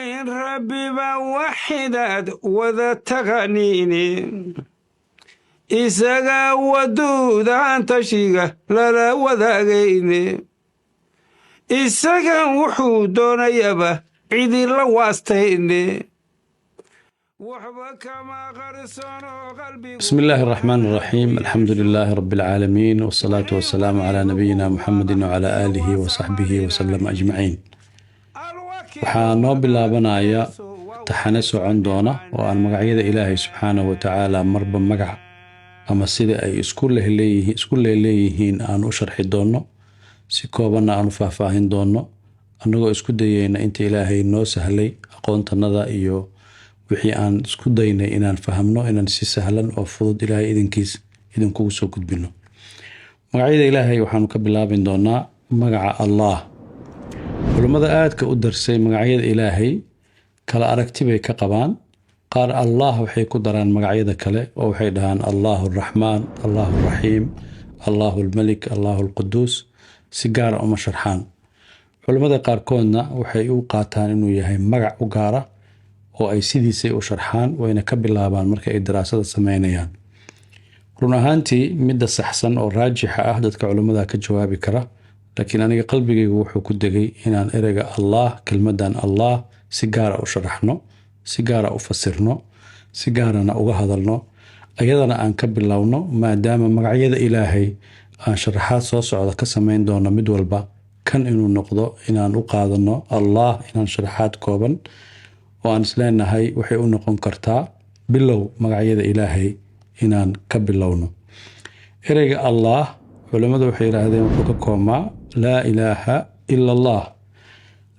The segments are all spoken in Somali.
وين ربي بوحدات وذا تغنيني إساقا ودود عن تشيغا لا وذاقيني إساقا وحودون يبا عيدي لواستيني بسم الله الرحمن الرحيم. الحمد لله رب العالمين، والصلاة والسلام على نبينا محمد وعلى آله وصحبه وسلم أجمعين. waxaa noo bilaabanaya taxane socon doona oo aan magacyada Ilaahay subxaanahu wa ta'aala marba magac ama sida ay isku leeyihiin aan u sharxi doono, si kooban aan u faahfaahin doono, anagoo isku dayayna inta Ilaahay noo sahlay aqoontanada iyo wixii aan isku daynay inaan fahamno inaan si sahlan oo fudud Ilaahay idinkugu soo gudbino. Magacyada Ilaahay waxaanu ka bilaabin doonaa magaca Allah. culimada aadka u darsay magacyada Ilaahay kala aragti bay ka qabaan. qaar Allah waxay ku daraan magacyada kale oo waxay dhahaan Allahu Rahmaan, Allahu Rahiim, Allahu Malik, Allahu Qudus, si gaar ah uma sharxaan. culimada qaarkoodna waxay u qaataan inuu yahay magac u gaar ah oo ay sidiisay u sharxaan, wayna ka bilaabaan marka ay daraasada sameynayaan. run ahaantii midda saxsan oo raajixa ah dadka culimada ka jawaabi kara, laakiin aniga qalbigaygu wuxuu ku degay inaan ereyga Allah, kelmadan Allah si gaar ah u sharaxno, si gaar ah u fasirno, si gaarana uga hadalno, ayadana aan ka bilowno maadaama magacyada Ilaahay aan sharaxaad soo socda ka sameyn doono mid walba kan inuu noqdo inaan u qaadano Allah inaan sharaxaad kooban oo aan isleenahay waxay u noqon kartaa bilow magacyada Ilaahay inaan ka bilowno. ereyga Allah culimadu waxay yiraahdeen wuxuu ka koobmaa laa ilaaha illa Allah.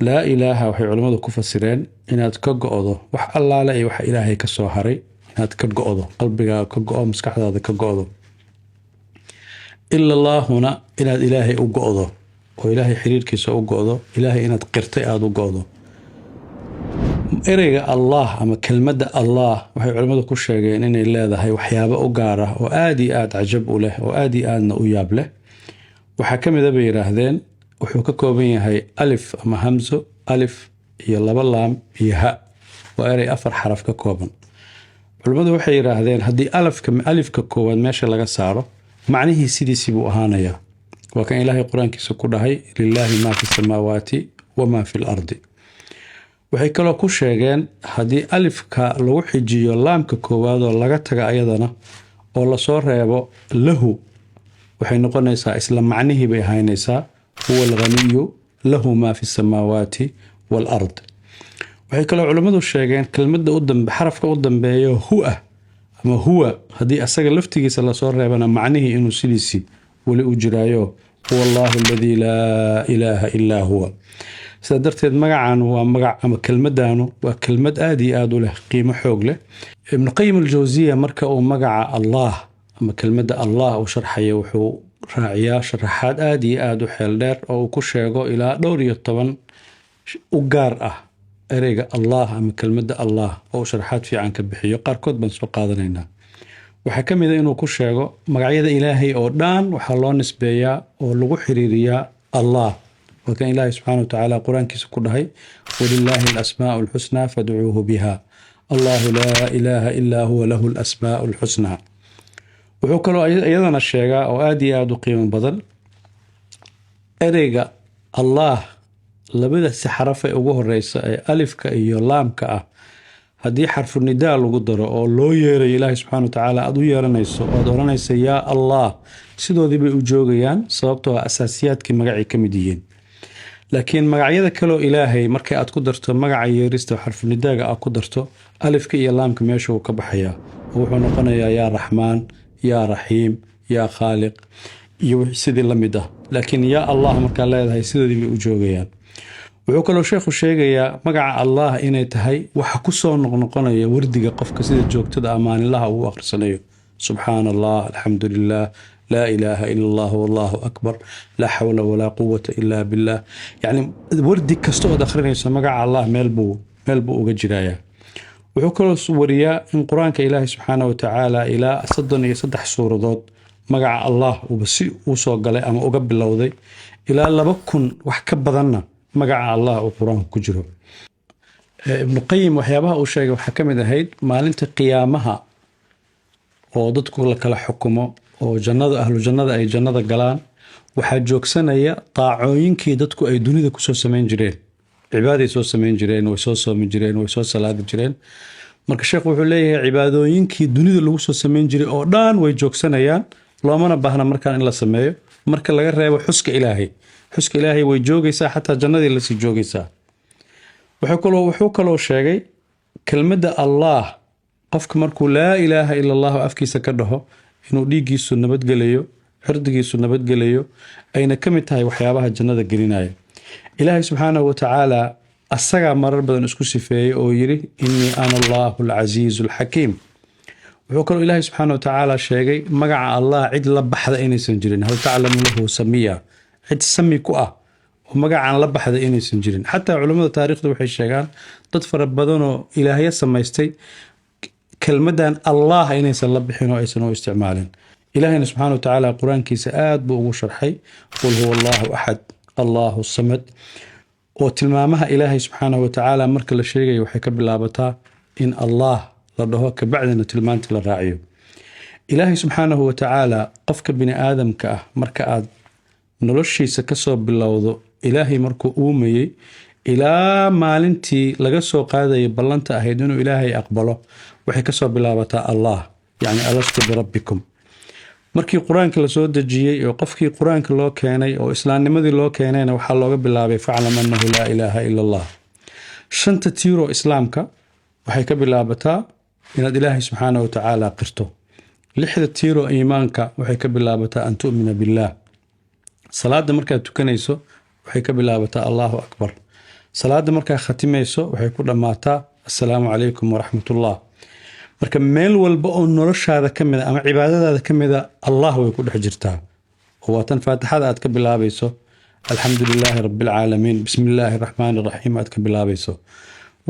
laa ilaaha waxay culimadu ku fasireen inaad ka go'do wax allaale iyo wax Ilaahay ka soo haray, inaad ka go'do, qalbigaaga ka go'o, maskaxdaada ka go'do. illa Allahuna inaad Ilaahay u go'do oo Ilaahay xiriirkiisa u go'do, Ilaahay inaad qirtay aad u go'do. ereyga Allah ama kelmadda Allah waxay culimadu ku sheegeen inay leedahay waxyaabo u gaar ah oo aad iyo aad cajab u leh oo aad iyo aadna u yaab leh. waxaa ka mid ah bay yiraahdeen wuxuu ka kooban yahay alif ama hamzo, alif iyo laba laam iyo ha. waa erey 4 xaraf ka kooban. culimadu waxay yiraahdeen haddii alifka koowaad meesha laga saaro macnihii sidiisii buu ahaanayaa. waa kan Ilaahay quraankiisa ku dhahay lillaahi maa fi samaawaati wa maa fi al-ardi. waxay kaloo ku sheegeen haddii alifka lagu xijiyo laamka koowaad oo laga taga ayadana oo la soo reebo lahu, waxay noqonaysaa isla macnihii bay ahaynaysaa huwa al-ghaniyu lahu maa fi samaawaati wal ard. waxay kaloo culimadu sheegeen kelmadda xarafka u dambeeyo huwa ama huwa haddii asaga laftigiisa la soo reebana macnihii inuu sidiisii wali u jiraayo huwa Allahu alladhi laa ilaaha illaa huwa. sida darteed magacan waa magac ama kelmadanu waa kelmad aad iyo aad u leh qiimo xoog leh. ibn qayyim al-jawziyya marka uu magaca Allah ama kelmadda Allah uu sharxayo wuxuu raaciyaa sharaxaad aad iyo aad u xeel dheer oo uu ku sheego ilaa dhowr iyo 10 u gaar ah ereyga Allah ama kelmadda Allah oo sharaxaad fiican ka bixiyo. qaarkood baan soo qaadanaynaa. waxaa ka mid ah inuu ku sheego magacyada Ilaahay oo dhan waxaa loo nisbeeyaa oo lagu xiriiriyaa Allah. وكان الله سبحانه وتعالى قرآن كيس كله ولله الأسماء الحسنى فادعوه بها الله لا إله إلا هو له الأسماء الحسنى. وحكروا أيضا الشيء أو آدي آدو قيم بدل أريقا الله لبدا سحرف أبوه الرئيس ألف كأيو لام كأ هدي حرف النداء لقدر أو لو يري الله سبحانه وتعالى أدو يرنيسو أدورنيس يا الله سيدو ذي بأجوغيان صابتها أساسيات كمقعي كمديين. laakiin magacyada kale Ilaahay markay aad ku darto magaca yeerista xarfu nidaaga aad ku darto alifka iyo laamka meesha uu ka baxaya wuxuu noqonayaa ya Raxmaan, ya Rahiim, ya Khaaliq iyo sidii la mid ah. laakiin ya Allah marka leedahay sidoodii bay u joogayaan. wuxuu kaloo sheekhu sheegayaa magaca Allah inay tahay waxa ku soo noqnoqonaya wardiga qofka sida joogtada amaanilaha uu akhrisanayo. subhanallah, alhamdulillah, لا إله إلا الله والله أكبر لا حول ولا قوة إلا بالله. يعني وردي كستو داخلين يسمى الله ملبو وجرايا. وحكر سوريا إن قرآن كإله سبحانه وتعالى إلى صدني صدح سورة ضد مجع الله وبسي وصق له أما أقبل لوذي إلى لا بكون وحكب ظننا مجع الله وقرآن كجرو. ibnu qayim waxyaabaha uu sheegay waxaa ka mid ahayd maalinta qiyaamaha oo dadku la kala xukumo oo jannada ahlu jannada ay jannada galaan waxaa joogsanaya taacooyinkii dadku ay dunida kusoo samayn jireen cibaaday soo samayn jireen way soo soomi jireen way soo salaadi jireen marka sheekhu wuxuu leeyahay cibaadooyinkii dunida lagu soo samayn jiray oo dhan way joogsanayaan loomana baahna markaan in la sameeyo marka laga reebo xuska ilaahay way joogaysaa xataa jannadii lasii joogaysaa wuxuu kaloo sheegay kelmadda allah qofka markuu laa ilaaha ila allah afkiisa ka dhaho inuu dhiiggiisu nabadgelayo cirdigiisu nabadgelayo ayna ka mid tahay waxyaabaha jannada gelinaya ilaahay subxaanahu watacaala asagaa marar badan isku sifeeyey oo yidhi innii ana allahu alcasiizu alxakiim wuxuu kaloo ilaahay subxaana watacaala sheegay magaca allah cid la baxda inaysan jirin hal taclamu lahu samiya cid sami ku ah oo magacaan la baxda inaysan jirin xataa culammada taariikhda waxay sheegaan dad fara badanoo ilaahya samaystay kelmadan allah inaysan la bixin oo aysan u isticmaalin ilaahayna subxaana watacaala qur-aankiisa aad buu ugu sharxay qul huwa allahu axad allahu samad oo tilmaamaha ilaahay subxaanahu watacaala marka la sheegayo waxay ka bilaabataa in allah la dhaho kabacdina tilmaantii la raaciyo ilaahay subxaanahu watacaala qofka bini aadamka ah marka aad noloshiisa kasoo bilowdo ilaahay markuu uumayey ilaa maalintii laga soo qaadayay ballanta ahayd inuu ilaahay aqbalo waxay kasoo bilaabataa allah yacni alastu birabbikum markii qur-aanka la soo dejiyey oo qofkii qur-aanka loo keenay oo islaamnimadii loo keenayna waxaa looga bilaabay faclam annahu laa ilaaha ila allah shanta tiiroo islaamka waxay ka bilaabataa inaad ilaahay subxaana watacaala qirto lixda tiiroo iimaanka waxay ka bilaabataa an tu'mina billaah salaada markaad tukanayso waxay ka bilaabataa allahu akbar salaada markaad khatimayso waxay ku dhammaataa assalaamu calaykum waraxmatullah marka meel walba oo noloshaada ka mida ama cibaadadaada ka mida allah way ku dhex jirtaa oo waa tan faatixada aad ka bilaabayso alxamdu lilaahi rabbialcaalamiin bismi illaahi araxmaani iraxiim aad ka bilaabayso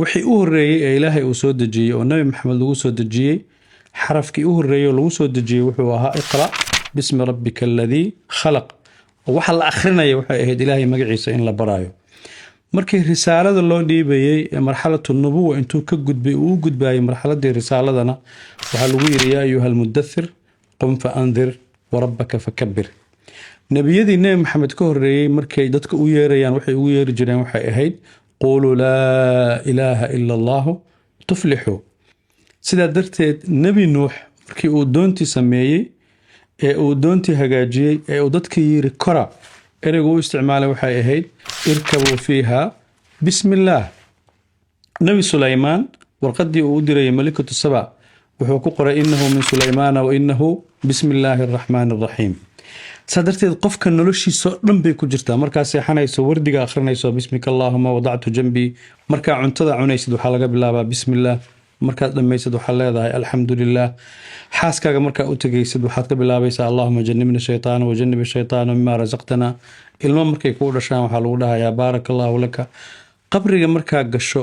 wixii u horreeyey ee ilaahay uu soo dejiyey oo nebi maxamed lagu soo dejiyey xarafkii u horreeyey oo lagu soo dejiyey wuxuu ahaa iqra' bismi rabbika aladii khalaq oo waxa la akhrinaya waxay ahayd ilaahay magaciisa in la baraayo markii risaalada loo dhiibayey ee marxalatu nubuwa intuu ka gudbay uu u gudbayay marxaladii risaaladana waxaa lagu yidhi yaa ayuha almudathir qum fa andir warabbaka fakabir nebiyadii nebi maxamed ka horreeyey markay dadka u yeerayaan waxay ugu yeeri jireen waxay ahayd quuluu laa ilaaha ila allahu tuflixuu sidaa darteed nebi nuux markii uu doontii sameeyey ee uu doontii hagaajiyey ee uu dadka yiri kora ereygu u isticmaalay waxay ahayd irkabuu fiiha bismi illaah nebi sulaymaan warqadii uu u dirayay malikatu saba wuxuu ku qoray innahu min sulaymaana wa innahu bismi illaahi araxmaani araxiim saa darteed qofka noloshiisao dhan bay ku jirtaa markaa seexanayso wardiga akhrinayso bismika allaahuma wadactu janbii markaa cuntada cunaysid waxaa laga bilaabaa bismillaah markaad dhammaysid waxaad leedahay alxamdu lilaah xaaskaaga markaa u tegaysid waxaad ka bilaabaysaa allahuma janibna shaytaana wajanib shaytaana mima rasaqtana ilmo markay kuu dhashaan waxaa lagu dhahayaa baaraka allaahu laka qabriga markaa gasho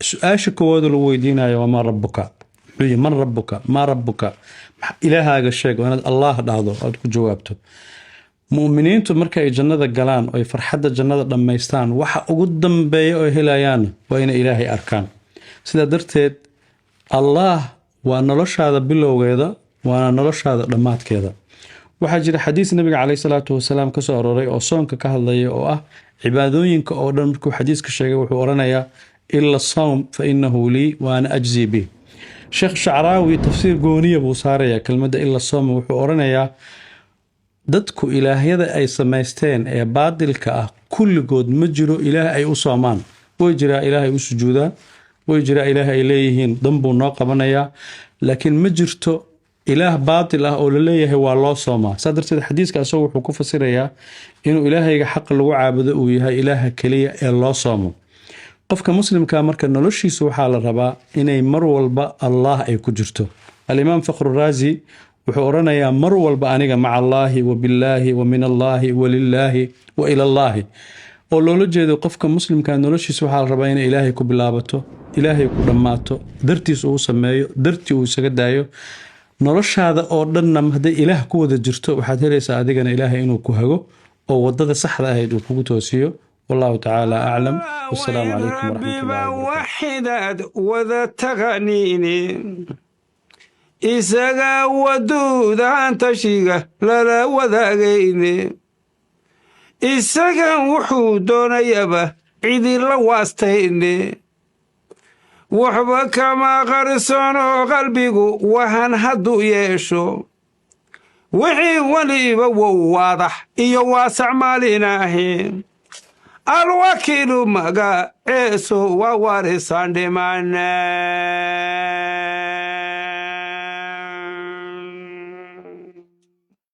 su-aasha koowaada lagu weydiinayo waa maa rabbuka muxuu man rabbuka maa rabbuka ilaahaaga sheeg waa inaad allah dhahdo aad ku jawaabto mu'miniintu marka ay jannada galaan oo ay farxadda jannada dhammaystaan waxa ugu dambeeya oo helayaan waa inay ilaahay arkaan sidaa darteed allah waa noloshaada bilowgeeda waana noloshaada dhammaadkeeda waxaa jira xadiis nabiga caleyhi salaatu wasalaam ka soo arooray oo soonka ka hadlaya oo ah cibaadooyinka oo dhan markuu xadiiska sheegay wuxuu oranayaa ila sawm fa innahu lii waana ajzii bih sheekh shacraawi tafsiir gooniya buu saarayaa kelmadda ila sawm wuxuu oranayaa dadku ilaahyada ay samaysteen ee baadilka ah kulligood ma jiro ilaah ay u soomaan way jiraa ilaahay u sujuudaan way jiraa ilaah ay leeyihiin danbuu noo qabanayaa laakiin ma jirto ilaah baatil ah oo la leeyahay waa loo soomaa saa darteed xadiiska asagu wuxuu ku fasirayaa inuu ilaahayga xaqa lagu caabudo uu yahay ilaaha keliya ee loo soomo qofka muslimka marka noloshiisu waxaa la rabaa inay mar walba allah ay ku jirto alimaam fakhruraazi wuxuu oranayaa mar walba aniga maca allaahi wa billaahi wa min allaahi wa lilaahi wa ila allaahi oo loola jeedo qofka muslimka noloshiisa waxaa la rabaa inay ilaahay ku bilaabato ilaahay ku dhammaato dartiis uu sameeyo dartii uu isaga daayo noloshaada oo dhanna hadday ilaah ku wada jirto waxaad helaysaa adigana ilaahay inuu ku hago oo wadada saxda ahayd uu kugu toosiyo والله تعالى أعلم، والسلام عليكم ورحمة الله وبركاته. وحداد وذا تغنيني إساقا ودود عن تشيغا لا وذاقيني إساقا وحودون يبا عيدي لواستيني وحبا كما غرسونو قلبيقو وهن هدو يشو وحي وليبا وواضح إيو واسع ماليناهي الوكيل مغا إيسو ووارسان دمانا